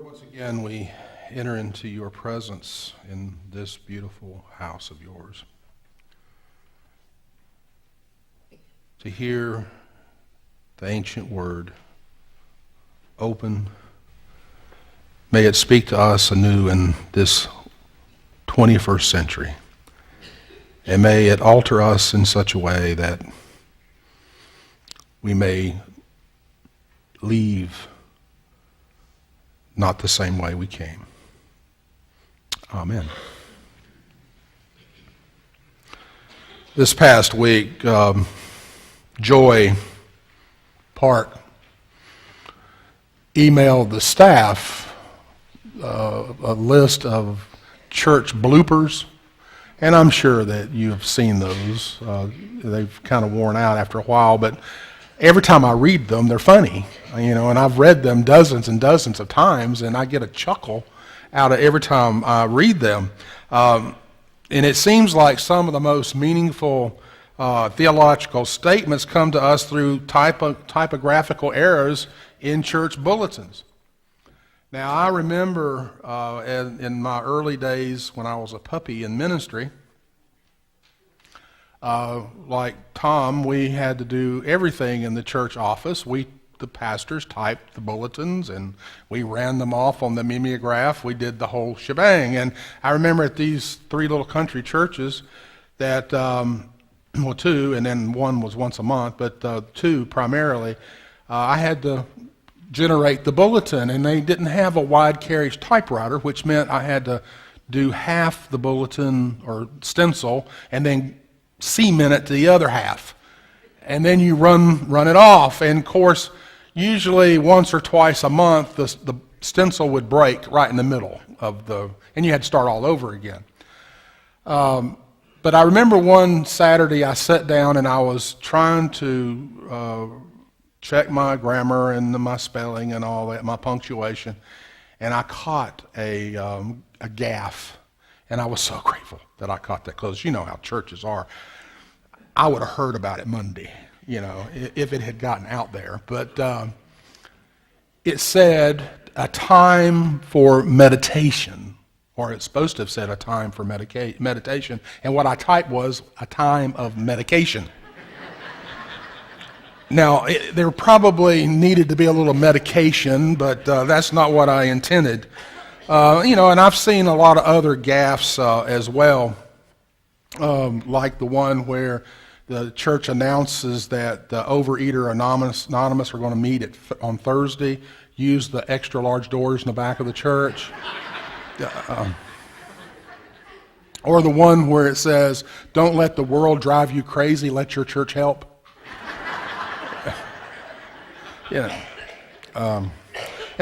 Once again, we enter into your presence in this beautiful house of yours to hear the ancient word open. May it speak to us anew in this 21st century, and may it alter us in such a way that we may leave not the same way we came. Amen. This past week, Joy Park emailed the staff a list of church bloopers, and I'm sure that you have seen those. They've kind of worn out after a while, but every time I read them, they're funny, and I've read them dozens and dozens of times, and I get a chuckle out of every time I read them. And it seems like some of the most meaningful theological statements come to us through typographical errors in church bulletins. Now, I remember in my early days when I was a puppy in ministry, like Tom, we had to do everything in the church office. The pastors, typed the bulletins, and we ran them off on the mimeograph. We did the whole shebang. And I remember at these three little country churches that, two, and then one was once a month, but two primarily, I had to generate the bulletin, and they didn't have a wide carriage typewriter, which meant I had to do half the bulletin or stencil and then cement it to the other half, and then you run it off. And of course, usually once or twice a month, the stencil would break right in the middle of and you had to start all over again. But I remember one Saturday I sat down and I was trying to check my grammar and my spelling and all that, my punctuation, and I caught a gaffe, and I was so grateful that I caught that, because you know how churches are. I would have heard about it Monday, if it had gotten out there. But it said a time for meditation, or it's supposed to have said a time for meditation, and what I typed was a time of medication. Now, there probably needed to be a little medication, but that's not what I intended. And I've seen a lot of other gaffes as well, like the one where the church announces that the Overeater Anonymous are going to meet on Thursday. Use the extra large doors in the back of the church. Or the one where it says, "Don't let the world drive you crazy, let your church help." And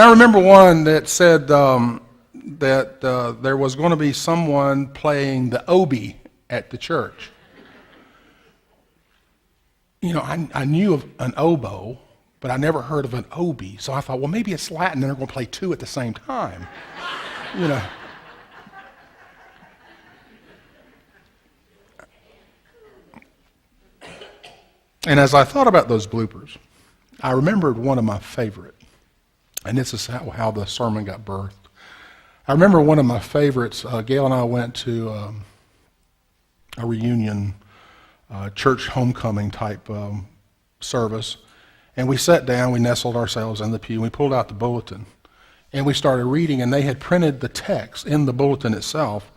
I remember one that said that there was going to be someone playing the oboe at the church. I knew of an oboe, but I never heard of an oboe. So I thought, well, maybe it's Latin and they're going to play two at the same time. And as I thought about those bloopers, I remembered one of my favorite, and this is how the sermon got birthed. I remember one of my favorites. Gail and I went to a reunion, church homecoming type service, and we sat down, we nestled ourselves in the pew, and we pulled out the bulletin, and we started reading, and they had printed the text in the bulletin itself,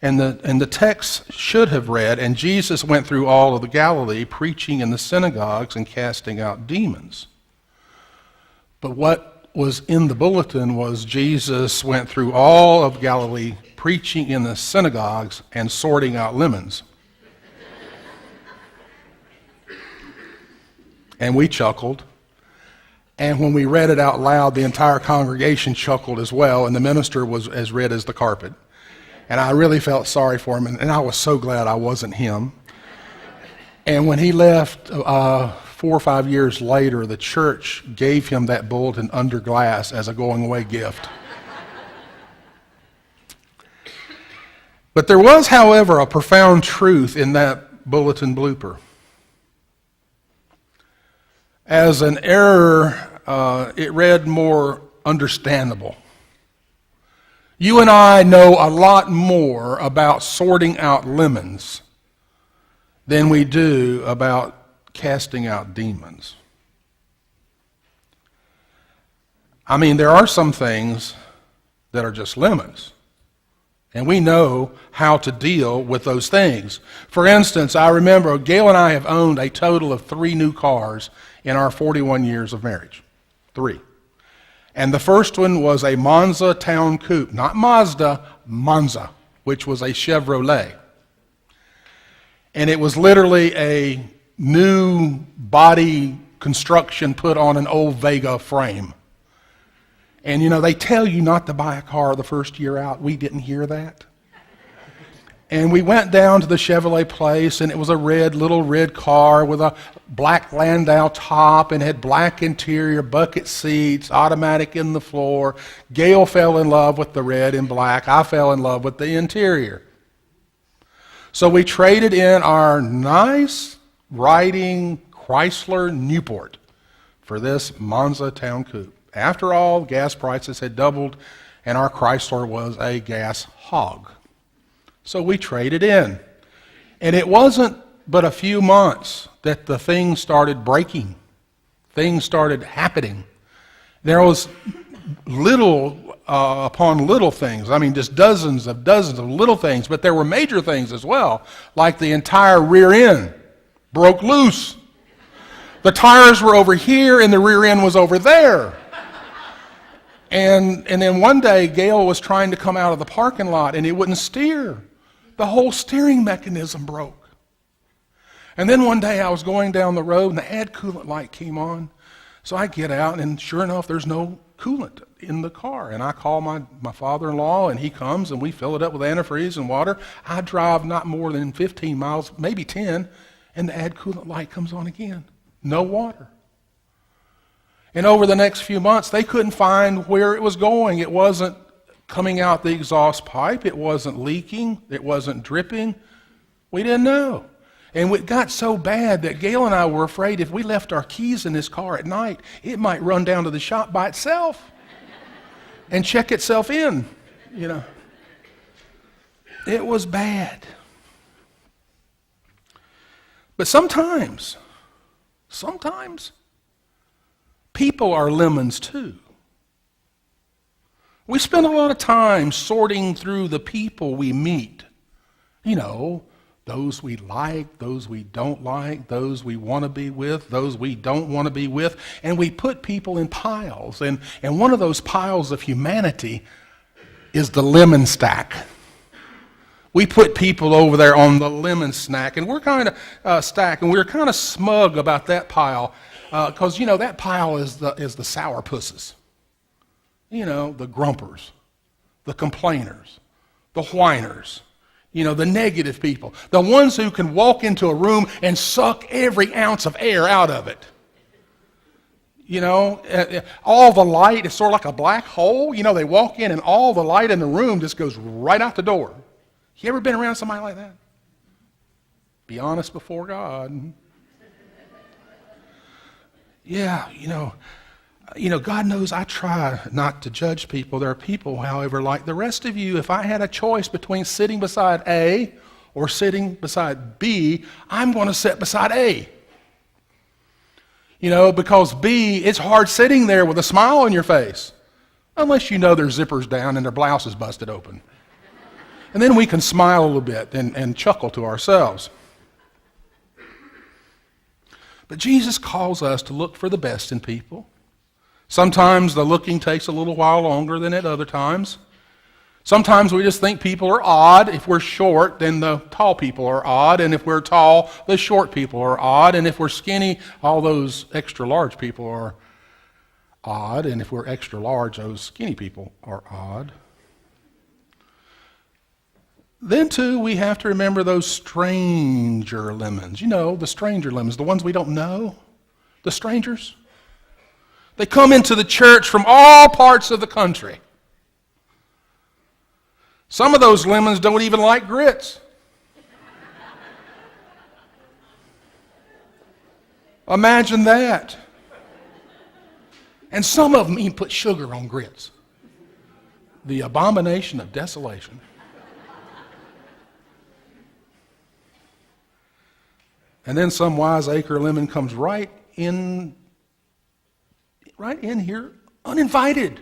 and the text should have read, "And Jesus went through all of the Galilee, preaching in the synagogues and casting out demons." But what was in the bulletin was, "Jesus went through all of Galilee, preaching in the synagogues and sorting out lemons." And we chuckled. And when we read it out loud, the entire congregation chuckled as well, and the minister was as red as the carpet. And I really felt sorry for him, and I was so glad I wasn't him. And when he left 4 or 5 years later, the church gave him that bulletin under glass as a going-away gift. But there was, however, a profound truth in that bulletin blooper. As an error, it read more understandable. You and I know a lot more about sorting out lemons than we do about casting out demons. I mean, there are some things that are just lemons, and we know how to deal with those things. For instance, I remember Gail and I have owned a total of 3 new cars in our 41 years of marriage. 3. And the first one was a Monza Town Coupe, not Mazda, Monza, which was a Chevrolet. And it was literally a new body construction put on an old Vega frame. And you know, they tell you not to buy a car the first year out. We didn't hear that. And we went down to the Chevrolet place, and it was a little red car with a black Landau top and had black interior, bucket seats, automatic in the floor. Gail fell in love with the red and black. I fell in love with the interior. So we traded in our nice riding Chrysler Newport for this Monza Town Coupe. After all, gas prices had doubled, and our Chrysler was a gas hog. So we traded in. And it wasn't but a few months that the thing started breaking. Things started happening. There was little upon little things. I mean, just dozens of little things, but there were major things as well, like the entire rear end broke loose. The tires were over here and the rear end was over there. And then one day, Gail was trying to come out of the parking lot and it wouldn't steer. The whole steering mechanism broke. And then one day I was going down the road and the add coolant light came on. So I get out and sure enough, there's no coolant in the car. And I call my father-in-law and he comes and we fill it up with antifreeze and water. I drive not more than 15 miles, maybe 10, and the add coolant light comes on again. No water. And over the next few months, they couldn't find where it was going. It wasn't coming out the exhaust pipe. It wasn't leaking. It wasn't dripping. We didn't know. And it got so bad that Gail and I were afraid if we left our keys in this car at night, it might run down to the shop by itself and check itself in, you know. It was bad. But sometimes, people are lemons too. We spend a lot of time sorting through the people we meet. You know, those we like, those we don't like, those we want to be with, those we don't want to be with. And we put people in piles. And one of those piles of humanity is the lemon stack. We put people over there on the lemon stack. And we're kind of stack, and we're kind of smug about that pile. Because, you know, that pile is the sourpusses. You know, the grumpers, the complainers, the whiners, you know, the negative people, the ones who can walk into a room and suck every ounce of air out of it. You know, all the light is sort of like a black hole. You know, they walk in and all the light in the room just goes right out the door. You ever been around somebody like that? Be honest before God. Yeah, you know, God knows I try not to judge people. There are people, however, like the rest of you, if I had a choice between sitting beside A or sitting beside B, I'm going to sit beside A. You know, because B, it's hard sitting there with a smile on your face, unless you know their zipper's down and their blouse is busted open. And then we can smile a little bit and chuckle to ourselves. But Jesus calls us to look for the best in people. Sometimes the looking takes a little while longer than at other times. Sometimes we just think people are odd. If we're short, then the tall people are odd. And if we're tall, the short people are odd. And if we're skinny, all those extra large people are odd. And if we're extra large, those skinny people are odd. Then, too, we have to remember those stranger lemons. You know, the stranger lemons, the ones we don't know, the strangers. They come into the church from all parts of the country. Some of those lemons don't even like grits. Imagine that. And some of them even put sugar on grits. the abomination of desolation. And then some wiseacre lemon comes right in here, uninvited.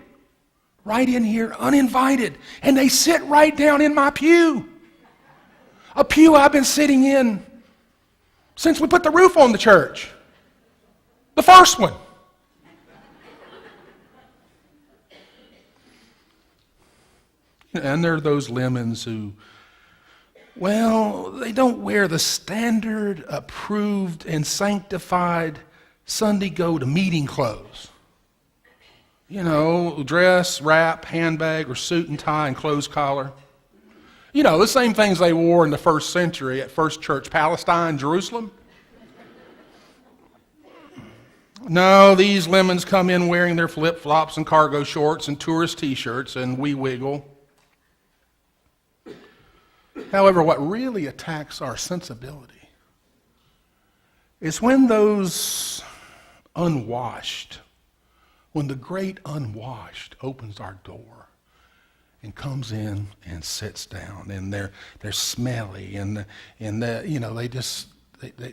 Right in here, uninvited. And they sit right down in my pew. A pew I've been sitting in since we put the roof on the church. The first one. And there are those lemons who, well, they don't wear the standard, approved, and sanctified Sunday go-to-meeting clothes. You know, dress, wrap, handbag, or suit and tie and closed collar. You know, the same things they wore in the first century at First Church Palestine, Jerusalem. No, these lemons come in wearing their flip-flops and cargo shorts and tourist T-shirts and wee wiggle. However, what really attacks our sensibility is when those unwashed, when the great unwashed opens our door and comes in and sits down, and they're smelly, and you know,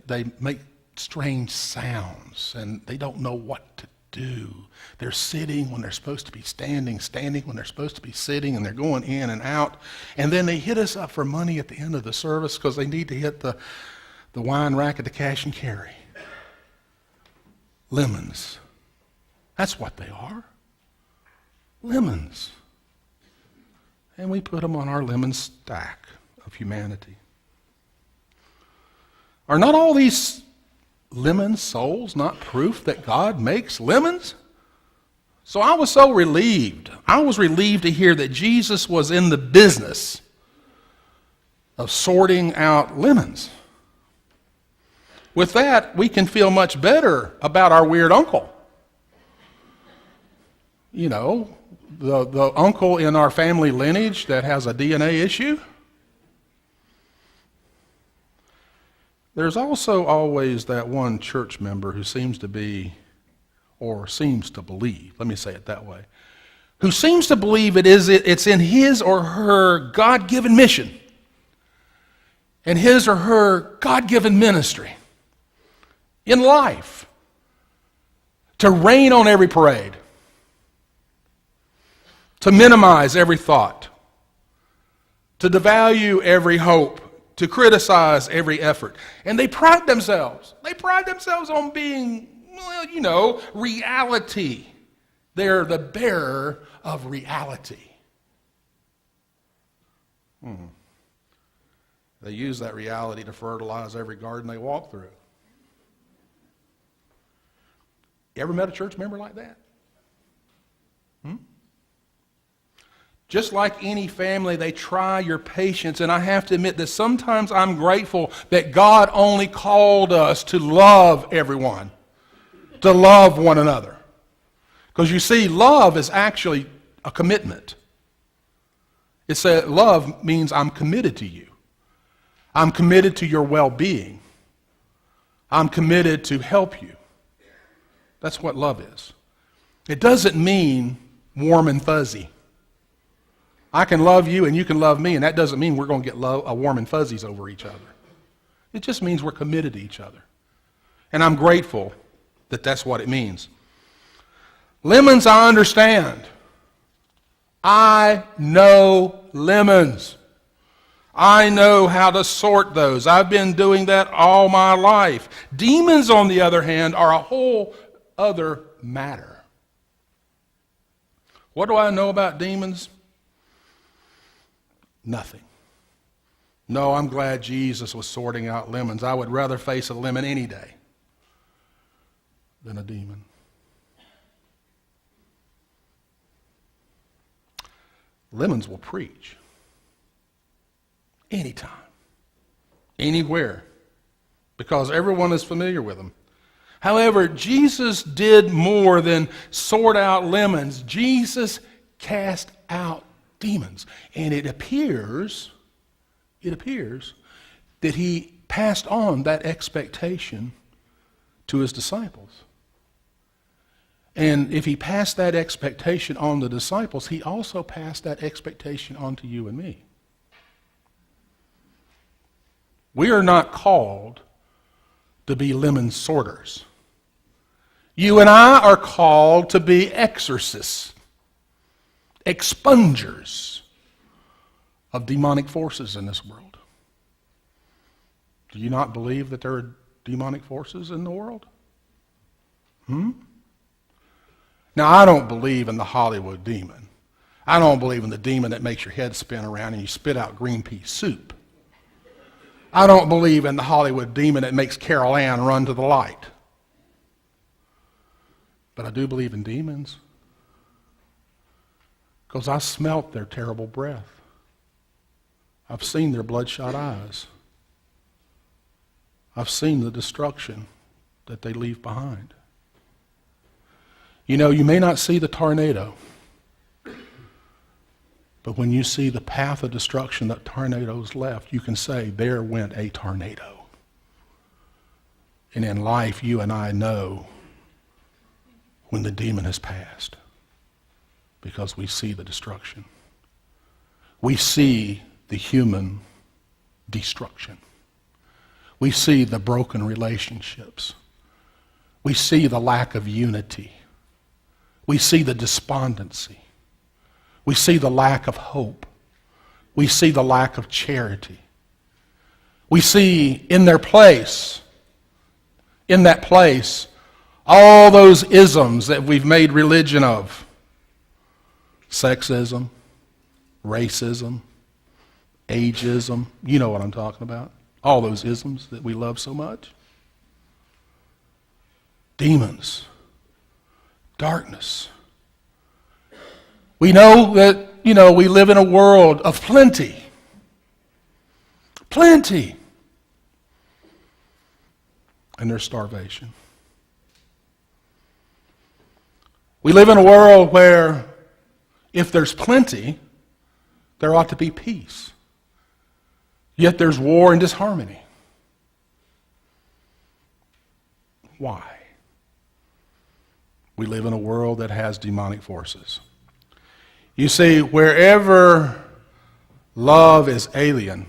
they make strange sounds, and they don't know what to do. They're sitting when they're supposed to be standing when they're supposed to be sitting, and they're going in and out, and then they hit us up for money at the end of the service because they need to hit the wine rack at the cash and carry. Lemons. That's what they are. Lemons. And we put them on our lemon stack of humanity. Are not all these lemon souls not proof that God makes lemons? So I was so relieved. I was relieved to hear that Jesus was in the business of sorting out lemons. With that, we can feel much better about our weird uncle. You know, the uncle in our family lineage that has a DNA issue. There's also always that one church member who seems to be, or seems to believe, let me say it that way, who seems to believe it's in his or her God-given mission and his or her God-given ministry in life to rain on every parade, to minimize every thought, to devalue every hope, to criticize every effort. And they pride themselves. They pride themselves on being, well, you know, reality. They're the bearer of reality. They use that reality to fertilize every garden they walk through. You ever met a church member like that? Just like any family, they try your patience, and I have to admit that sometimes I'm grateful that God only called us to love everyone, to love one another. Because you see, love is actually a commitment. It's a love means I'm committed to you. I'm committed to your well-being. I'm committed to help you. That's what love is. It doesn't mean warm and fuzzy. I can love you and you can love me, and that doesn't mean we're going to get warm and fuzzies over each other. It just means we're committed to each other. And I'm grateful that that's what it means. Lemons, I understand. I know lemons. I know how to sort those. I've been doing that all my life. Demons, on the other hand, are a whole other matter. What do I know about demons? Nothing. No, I'm glad Jesus was sorting out lemons. I would rather face a lemon any day than a demon. Lemons will preach anytime, anywhere, because everyone is familiar with them. However, Jesus did more than sort out lemons. Jesus cast out demons. And it appears that he passed on that expectation to his disciples. And if he passed that expectation on the disciples, he also passed that expectation on to you and me. We are not called to be lemon sorters. You and I are called to be exorcists, expungers of demonic forces in this world. Do you not believe that there are demonic forces in the world? Now, I don't believe in the Hollywood demon. I don't believe in the demon that makes your head spin around and you spit out green pea soup. I don't believe in the Hollywood demon that makes Carol Ann run to the light. But I do believe in demons because I smelt their terrible breath. I've seen their bloodshot eyes. I've seen the destruction that they leave behind. You know, you may not see the tornado, but when you see the path of destruction that tornadoes left, you can say, there went a tornado. And in life, you and I know when the demon has passed because we see the destruction. We see the human destruction. We see the broken relationships. We see the lack of unity. We see the despondency. We see the lack of hope. We see the lack of charity. We see in that place, all those isms that we've made religion of. Sexism, racism, ageism. You know what I'm talking about. All those isms that we love so much. Demons. Darkness. We know that, we live in a world of plenty. Plenty. And there's starvation. We live in a world where if there's plenty, there ought to be peace. Yet there's war and disharmony. Why? We live in a world that has demonic forces. You see, wherever love is alien,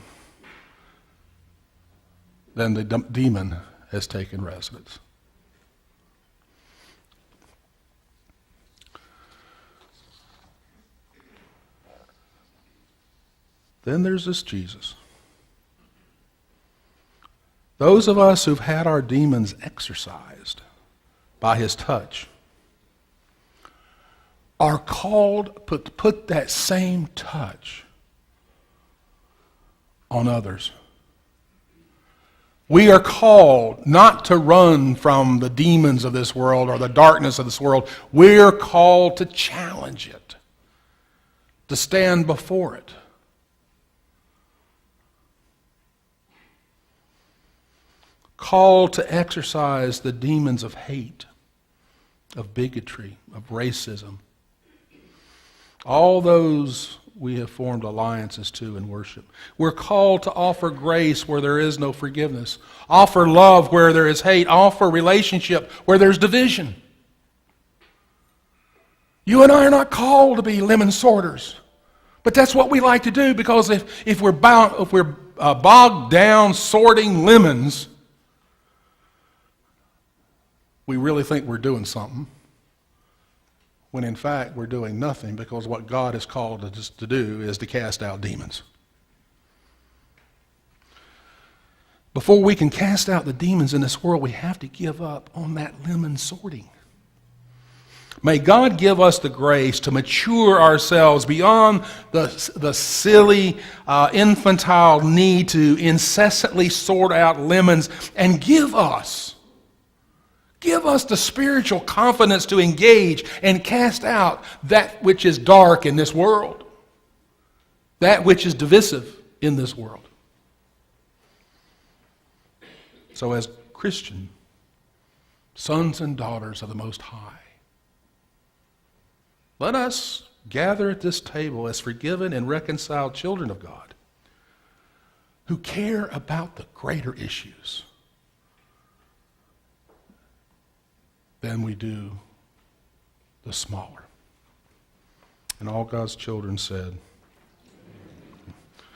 then the demon has taken residence. Then there's this Jesus. Those of us who've had our demons exorcised by his touch are called to put that same touch on others. We are called not to run from the demons of this world or the darkness of this world. We're called to challenge it, to stand before it. Called to exorcise the demons of hate, of bigotry, of racism. All those we have formed alliances to in worship. We're called to offer grace where there is no forgiveness. Offer love where there is hate. Offer relationship where there's division. You and I are not called to be lemon sorters. But that's what we like to do because if we're bogged down sorting lemons, we really think we're doing something, when in fact we're doing nothing because what God has called us to do is to cast out demons. Before we can cast out the demons in this world, we have to give up on that lemon sorting. May God give us the grace to mature ourselves beyond the silly, infantile need to incessantly sort out lemons and give us the spiritual confidence to engage and cast out that which is dark in this world, that which is divisive in this world. So as Christian sons and daughters of the Most High, let us gather at this table as forgiven and reconciled children of God who care about the greater issues than we do the smaller. And all God's children said,